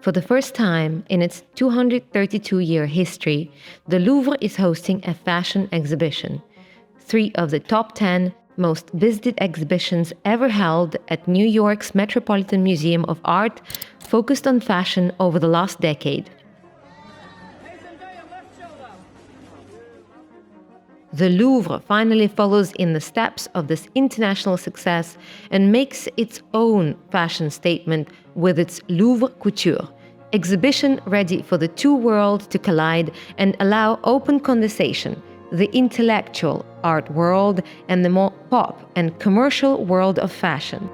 For the first time in its 232-year history, the Louvre is hosting a fashion exhibition. 3 of the top 10 most visited exhibitions ever held at New York's Metropolitan Museum of Art focused on fashion over the last decade. The Louvre finally follows in the steps of this international success and makes its own fashion statement with its Louvre Couture, exhibition ready for the two worlds to collide and allow open conversation, the intellectual art world and the more pop and commercial world of fashion.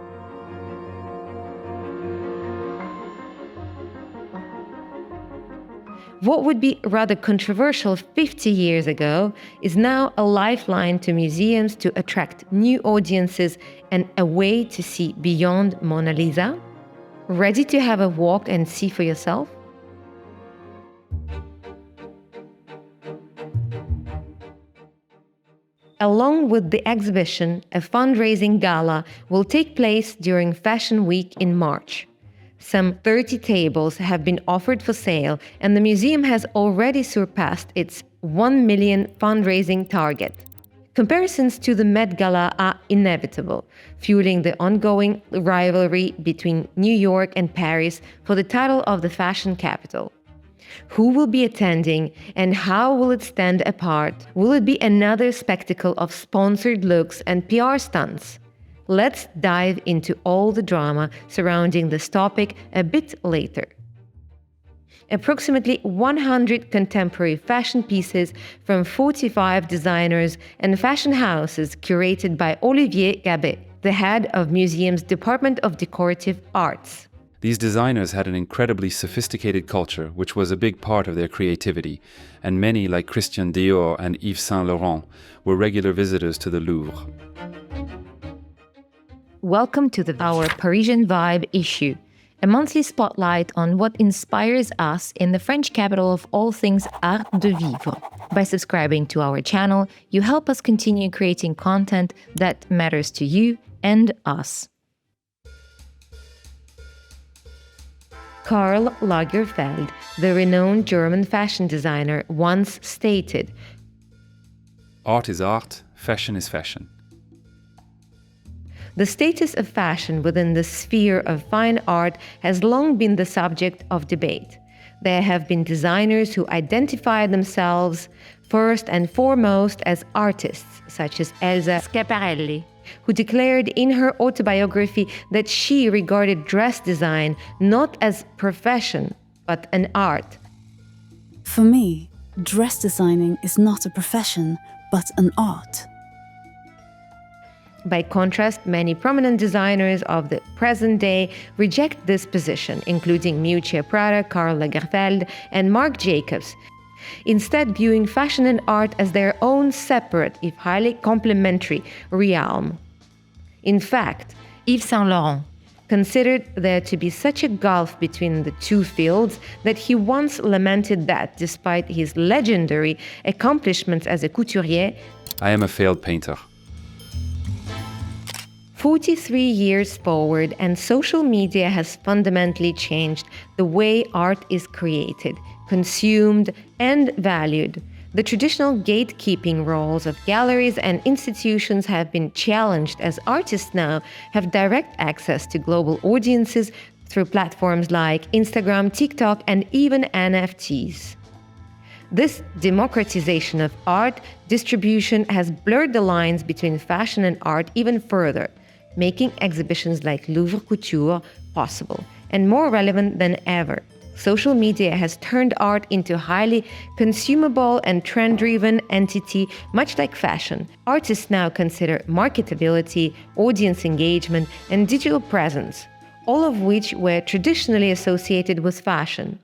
What would be rather controversial 50 years ago is now a lifeline to museums to attract new audiences and a way to see beyond Mona Lisa. Ready to have a walk and see for yourself? Along with the exhibition, a fundraising gala will take place during Fashion Week in March. Some 30 tables have been offered for sale, and the museum has already surpassed its 1 million fundraising target. Comparisons to the Met Gala are inevitable, fueling the ongoing rivalry between New York and Paris for the title of the fashion capital. Who will be attending and how will it stand apart? Will it be another spectacle of sponsored looks and PR stunts? Let's dive into all the drama surrounding this topic a bit later. Approximately 100 contemporary fashion pieces from 45 designers and fashion houses curated by Olivier Gabet, the head of museum's Department of Decorative Arts. These designers had an incredibly sophisticated culture, which was a big part of their creativity, and many, like Christian Dior and Yves Saint Laurent, were regular visitors to the Louvre. Welcome to our Parisian Vibe issue, a monthly spotlight on what inspires us in the French capital of all things art de vivre. By subscribing to our channel, you help us continue creating content that matters to you and us. Karl Lagerfeld, the renowned German fashion designer, once stated, "Art is art, fashion is fashion." The status of fashion within the sphere of fine art has long been the subject of debate. There have been designers who identify themselves first and foremost as artists, such as Elsa Schiaparelli, who declared in her autobiography that she regarded dress design not as profession, but an art. For me, dress designing is not a profession, but an art. By contrast, many prominent designers of the present day reject this position, including PRADA, Karl Lagerfeld, and Marc Jacobs, instead viewing fashion and art as their own separate, if highly complementary, realm. In fact, Yves Saint Laurent considered there to be such a gulf between the two fields that he once lamented that, despite his legendary accomplishments as a couturier, "I am a failed painter." 43 years forward, and social media has fundamentally changed the way art is created, consumed, and valued. The traditional gatekeeping roles of galleries and institutions have been challenged as artists now have direct access to global audiences through platforms like Instagram, TikTok, and even NFTs. This democratization of art distribution has blurred the lines between fashion and art even further, making exhibitions like Louvre Couture possible and more relevant than ever. Social media has turned art into a highly consumable and trend-driven entity, much like fashion. Artists now consider marketability, audience engagement, and digital presence, all of which were traditionally associated with fashion.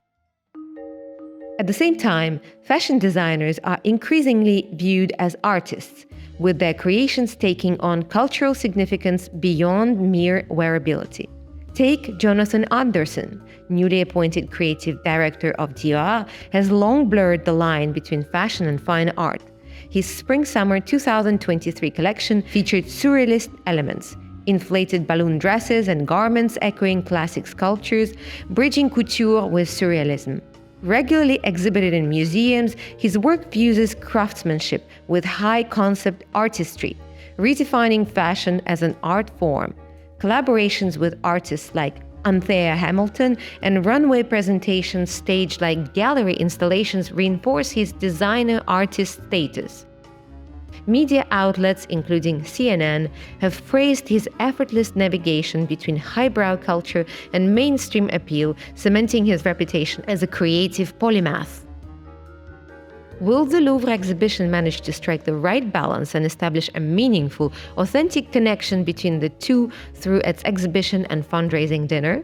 At the same time, fashion designers are increasingly viewed as artists, with their creations taking on cultural significance beyond mere wearability. Take Jonathan Anderson, newly appointed creative director of Dior, has long blurred the line between fashion and fine art. His Spring-Summer 2023 collection featured surrealist elements, inflated balloon dresses and garments echoing classic sculptures, bridging couture with surrealism. Regularly exhibited in museums, his work fuses craftsmanship with high-concept artistry, redefining fashion as an art form. Collaborations with artists like Anthea Hamilton and runway presentations staged like gallery installations reinforce his designer artist status. Media outlets, including CNN, have praised his effortless navigation between highbrow culture and mainstream appeal, cementing his reputation as a creative polymath. Will the Louvre exhibition manage to strike the right balance and establish a meaningful, authentic connection between the two through its exhibition and fundraising dinner?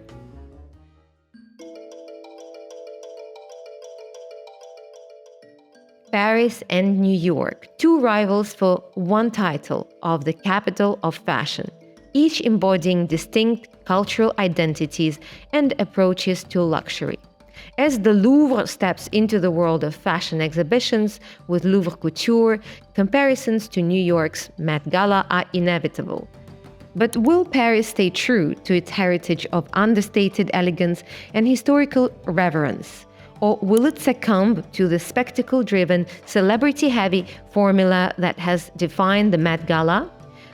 Paris and New York, two rivals for one title of the capital of fashion, each embodying distinct cultural identities and approaches to luxury. As the Louvre steps into the world of fashion exhibitions with Louvre Couture, comparisons to New York's Met Gala are inevitable. But will Paris stay true to its heritage of understated elegance and historical reverence? Or will it succumb to the spectacle-driven, celebrity-heavy formula that has defined the Met Gala?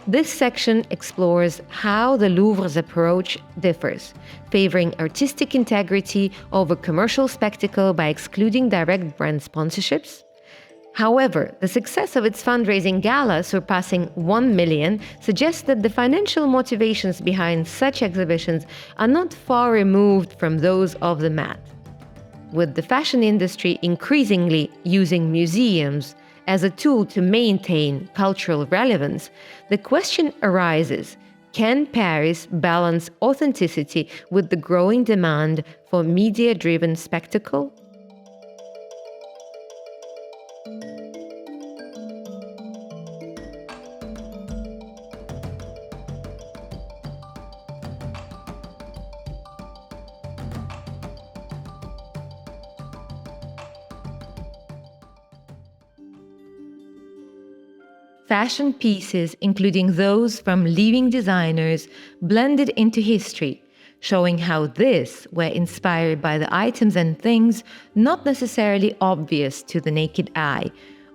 This section explores how the Louvre's approach differs, favoring artistic integrity over commercial spectacle by excluding direct brand sponsorships. However, the success of its fundraising gala, surpassing 1 million, suggests that the financial motivations behind such exhibitions are not far removed from those of the Met. With the fashion industry increasingly using museums as a tool to maintain cultural relevance, the question arises, can Paris balance authenticity with the growing demand for media-driven spectacle? Fashion pieces, including those from living designers, blended into history, showing how these were inspired by the items and things not necessarily obvious to the naked eye,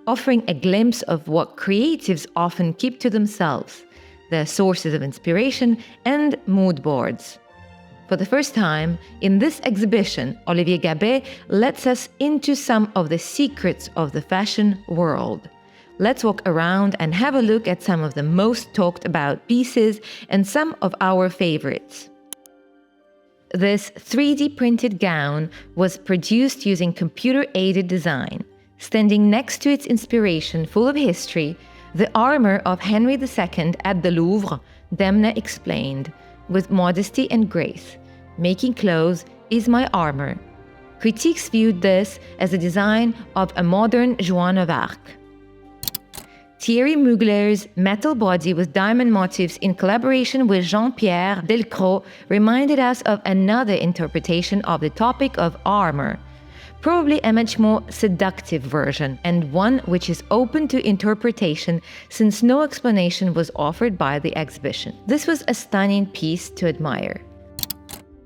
offering a glimpse of what creatives often keep to themselves, their sources of inspiration and mood boards. For the first time, in this exhibition, Olivier Gabet lets us into some of the secrets of the fashion world. Let's walk around and have a look at some of the most talked about pieces and some of our favorites. This 3D printed gown was produced using computer-aided design. Standing next to its inspiration full of history, the armor of Henry II at the Louvre, Demna explained, with modesty and grace, "Making clothes is my armor." Critics viewed this as a design of a modern Joan of Arc. Thierry Mugler's metal body with diamond motifs in collaboration with Jean-Pierre Delcros reminded us of another interpretation of the topic of armor, probably a much more seductive version, and one which is open to interpretation since no explanation was offered by the exhibition. This was a stunning piece to admire.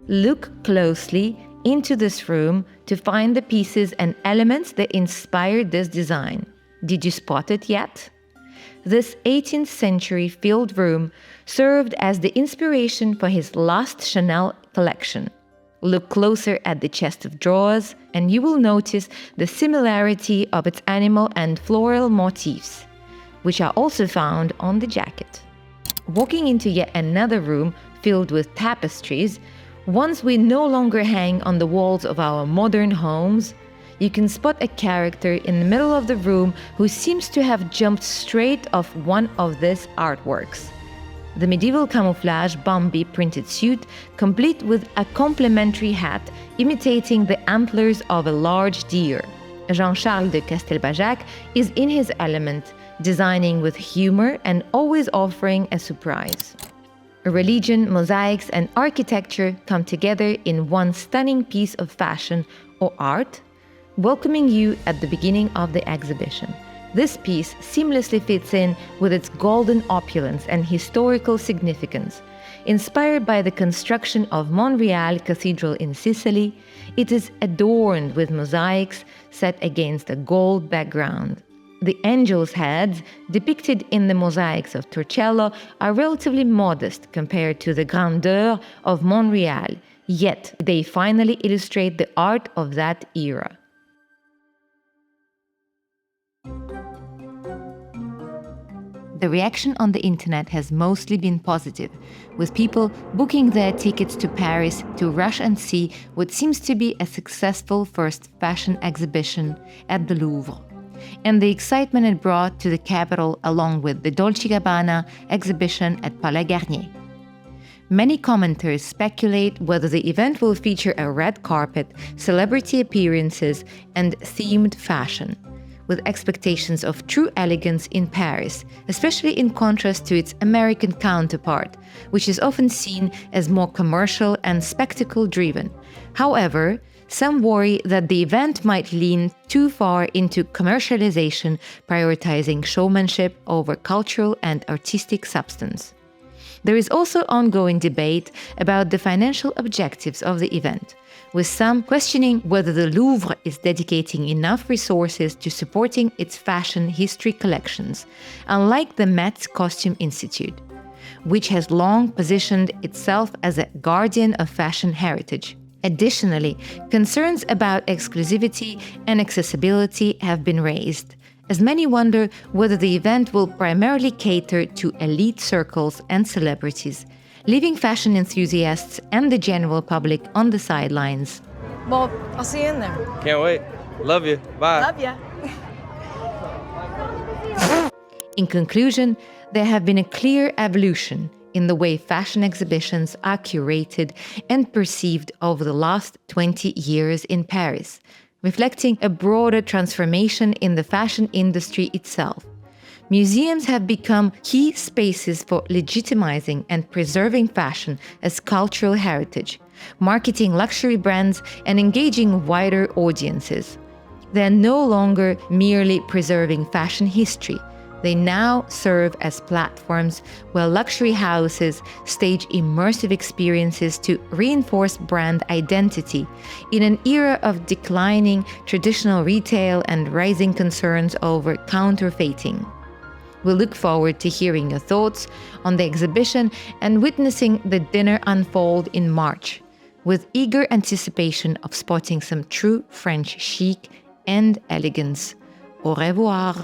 Look closely into this room to find the pieces and elements that inspired this design. Did you spot it yet? This 18th century filled room served as the inspiration for his last Chanel collection. Look closer at the chest of drawers and you will notice the similarity of its animal and floral motifs, which are also found on the jacket. Walking into yet another room filled with tapestries, ones we no longer hang on the walls of our modern homes, you can spot a character in the middle of the room who seems to have jumped straight off one of these artworks. The medieval camouflage Bambi printed suit, complete with a complementary hat imitating the antlers of a large deer. Jean-Charles de Castelbajac is in his element, designing with humor and always offering a surprise. Religion, mosaics, and architecture come together in one stunning piece of fashion or art, welcoming you at the beginning of the exhibition. This piece seamlessly fits in with its golden opulence and historical significance. Inspired by the construction of Monreale Cathedral in Sicily, it is adorned with mosaics set against a gold background. The angels' heads depicted in the mosaics of Torcello are relatively modest compared to the grandeur of Monreale, yet they finally illustrate the art of that era. The reaction on the internet has mostly been positive, with people booking their tickets to Paris to rush and see what seems to be a successful first fashion exhibition at the Louvre, and the excitement it brought to the capital along with the Dolce & Gabbana exhibition at Palais Garnier. Many commenters speculate whether the event will feature a red carpet, celebrity appearances, and themed fashion, with expectations of true elegance in Paris, especially in contrast to its American counterpart, which is often seen as more commercial and spectacle-driven. However, some worry that the event might lean too far into commercialization, prioritizing showmanship over cultural and artistic substance. There is also ongoing debate about the financial objectives of the event, with some questioning whether the Louvre is dedicating enough resources to supporting its fashion history collections, unlike the Met's Costume Institute, which has long positioned itself as a guardian of fashion heritage. Additionally, concerns about exclusivity and accessibility have been raised, as many wonder whether the event will primarily cater to elite circles and celebrities, leaving fashion enthusiasts and the general public on the sidelines. Well, I'll see you in there. Can't wait. Love you. Bye. Love ya. In conclusion, there have been a clear evolution in the way fashion exhibitions are curated and perceived over the last 20 years in Paris, reflecting a broader transformation in the fashion industry itself. Museums have become key spaces for legitimizing and preserving fashion as cultural heritage, marketing luxury brands and engaging wider audiences. They are no longer merely preserving fashion history. They now serve as platforms where luxury houses stage immersive experiences to reinforce brand identity in an era of declining traditional retail and rising concerns over counterfeiting. We look forward to hearing your thoughts on the exhibition and witnessing the dinner unfold in March, with eager anticipation of spotting some true French chic and elegance. Au revoir.